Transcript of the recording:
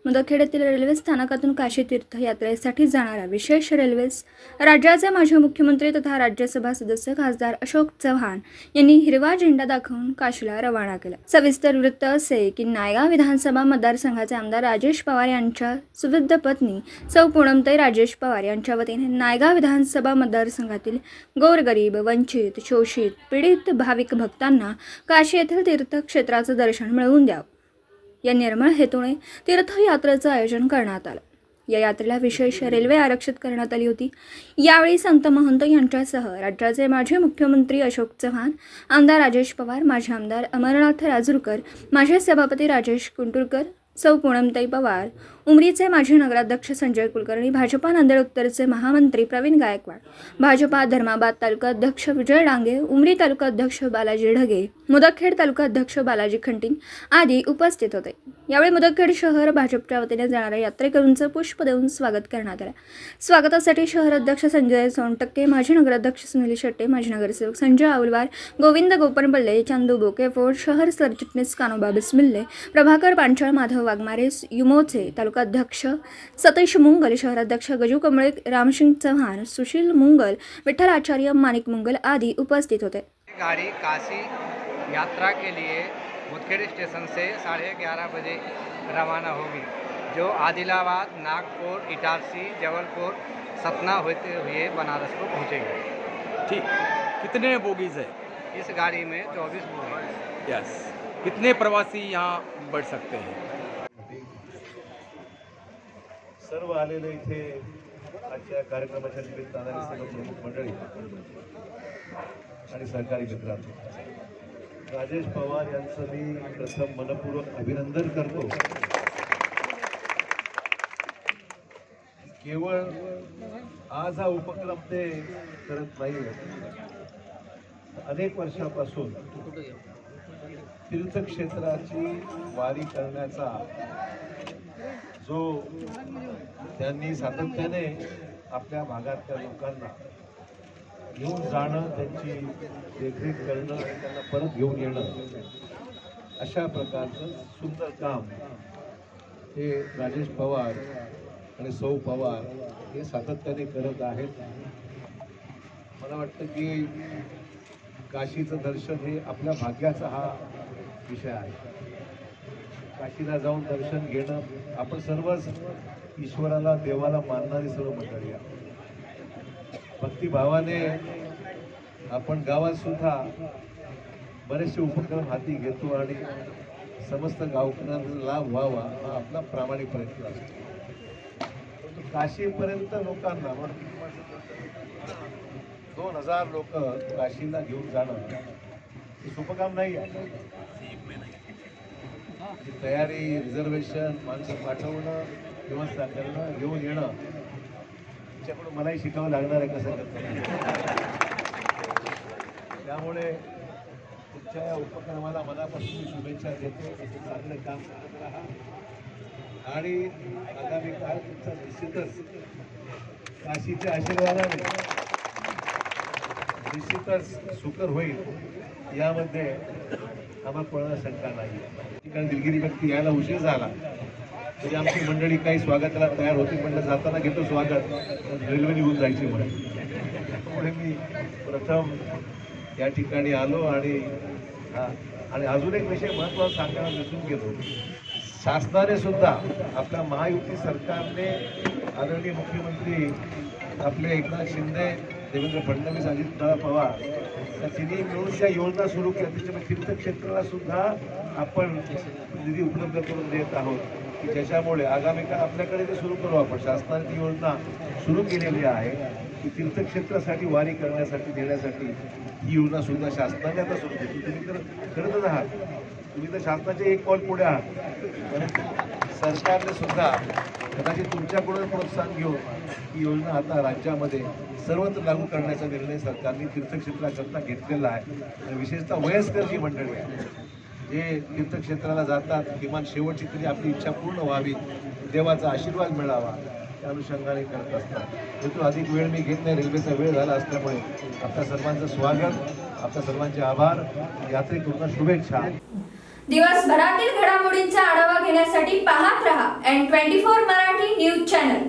मुदखेड येथील रेल्वे स्थानकातून काशी तीर्थयात्रेसाठी जाणाऱ्या विशेष रेल्वेस राज्याचे माजी मुख्यमंत्री तथा राज्यसभा सदस्य खासदार अशोक चव्हाण यांनी हिरवा झेंडा दाखवून काशीला रवाना केला। सविस्तर वृत्त असे की नायगाव विधानसभा मतदारसंघाचे आमदार राजेश पवार यांच्या सुविद्य पत्नी सौ पूनमताई राजेश पवार यांच्या वतीने नायगाव विधानसभा मतदारसंघातील गोरगरीब, वंचित, शोषित, पीडित भाविक भक्तांना काशी येथील तीर्थक्षेत्राचं दर्शन मिळवून द्यावं या निर्मळ हेतूने तीर्थयात्रेचं आयोजन करण्यात आलं। या यात्रेला विशेष रेल्वे आरक्षित करण्यात आली होती। यावेळी संत महंत यांच्यासह राज्याचे माजी मुख्यमंत्री अशोक चव्हाण, आमदार राजेश पवार, माजी आमदार अमरनाथ राजूरकर, माजी सभापती राजेश कुंटुरकर, सौ पूनमताई पवार, उमरीचे माजी नगराध्यक्ष संजय कुलकर्णी, भाजपा नांदेड उत्तरचे महामंत्री प्रवीण गायकवाड, भाजपा धर्माबाद तालुका अध्यक्ष विजय डांगे, उमरी तालुका अध्यक्ष बालाजी ढगे, मुदखेड तालुका अध्यक्ष बालाजी खंटीन आदी उपस्थित होते। यावेळी मुदखेड शहर भाजपच्या वतीने जाणाऱ्या यात्रेकरूंचं पुष्प देऊन स्वागत करण्यात आलं। स्वागतासाठी शहर अध्यक्ष संजय सोनटक्के, माजी नगराध्यक्ष सुनील शेट्टे, माजी नगरसेवक संजय आवलवार, गोविंद गोपनपल्ले, चंदू बोकेफोड, शहर सरचिटणीस कानोबा बिस्मिल्ले, प्रभाकर पांचाळ, माधव वाघमारे, युमोचे तालुका अध्यक्ष सतीश मुंगल, शहराध्यक्ष गजू कमळे, रामसिंग चव्हाण, सुशील मुंगल, विठ्ठल आचार्य, मानिक मुंगल आदि उपस्थित होते। गाड़ी काशी यात्रा के लिए मुदखेड़ स्टेशन से 11:30 बजे रवाना होगी, जो आदिलाबाद, नागपुर, इटारसी, जबलपुर, सतना होते हुए बनारस को पहुंचेगी। ठीक। कितने बोगीज है इस गाड़ी में 24 बोगी। यस। कितने प्रवासी यहाँ बढ़ सकते हैं? सर्व आलेले इथे आजच्या कार्यक्रमाच्या निमित्ताने सर्व प्रमुख मंडळी आणि सहकारी मित्रांनो, राजेश पवार यांचं मी प्रथम मनपूर्वक अभिनंदन करतो। केवळ आज हा उपक्रम ते करत नाही, अनेक वर्षापासून तीर्थक्षेत्राची वारी करण्याचा जो त्यांनी सातत्याने आपल्या भागातल्या लोकांना घेऊन जाणं, त्यांची देखरेख करणं आणि त्यांना परत घेऊन येणं, अशा प्रकारचं सुंदर काम हे राजेश पवार आणि सौ पवार हे सातत्याने करत आहेत। मला वाटतं की काशीचं दर्शन हे आपल्या भाग्याचा हा विषय आहे। काशीला जाऊन दर्शन घेणं, आपण सर्वच ईश्वराला, देवाला मानणारी सर्व मंडळी आहोत। भक्तिभावाने आपण गावात सुद्धा बरेचसे उपक्रम हाती घेतो आणि समस्त गावकऱ्यांना लाभ व्हावा हा आपला प्रामाणिक प्रयत्न असतो। काशीपर्यंत लोकांना 2000 लोक काशीला घेऊन जाणं हे सोपं काम नाही आहे। तयारी, रिझर्वेशन, माणसं पाठवणं, व्यवस्था करणं, घेऊन येणं, त्याच्याकडून मलाही शिकावं लागणार आहे कसं करतं। त्यामुळे तुमच्या या उपक्रमाला मनापासून शुभेच्छा देतो। चांगलं काम करत राहा आणि आगामी काळ तुमचा निश्चितच काशीच्या आशीर्वादाने निश्चितच सुकर होईल, यामध्ये आम्हाला कोणाला शंका नाही। ठिकाणी दिलगिरी व्यक्ती यायला उशीर झाला तरी आमची मंडळी काही स्वागताला तयार होती, पण जाताना घेतो स्वागत, रेल्वे निघून जायची म्हणून। त्यामुळे मी प्रथम या ठिकाणी आलो आणि अजून एक विषय महत्त्वाचा सांगायला विसरून गेलो। शासनाने सुद्धा, आपल्या महायुती सरकारने, आदरणीय मुख्यमंत्री आपले एकनाथ शिंदे, देवेंद्र फडणवीस, अजितदादा पवार या तिन्ही मिळून ज्या योजना सुरू केल्या, त्याच्यामध्ये तीर्थक्षेत्राला सुद्धा आपण निधी उपलब्ध करून देत आहोत, की ज्याच्यामुळे आगामी काळ आपल्याकडे ते सुरू करू आपण। शासनाने ती योजना सुरू केलेली आहे की तीर्थक्षेत्रासाठी वारी करण्यासाठी देण्यासाठी ही योजना सुद्धा शासनाने आता सुरू केली। तुम्ही तर करतच आहात, तुम्ही तर शासनाचे एक पाऊल पुढे आहात, परंतु सरकारने सुद्धा कदाचित तुमच्याकडून प्रोत्साहन घेऊन ही योजना आता राज्यामध्ये सर्वत्र लागू करण्याचा निर्णय सरकारने तीर्थक्षेत्राकरता घेतलेला आहे। आणि विशेषतः वयस्कर जी मंडळी आहे, जे तीर्थक्षेत्राला जातात, किमान शेवटची तरी आपली इच्छा पूर्ण व्हावी, देवाचा आशीर्वाद मिळावा, त्या अनुषंगाने करत असतात। परंतु अधिक वेळ मी घेत नाही, रेल्वेचा वेळ झाला असल्यामुळे आपल्या सर्वांचं स्वागत, आपल्या सर्वांचे आभार, यात्रेकरूंना शुभेच्छा। दिवसभरातील घडामोडींचा आढावा घेण्यासाठी पाहत रहा N24 मराठी न्यूज चॅनल.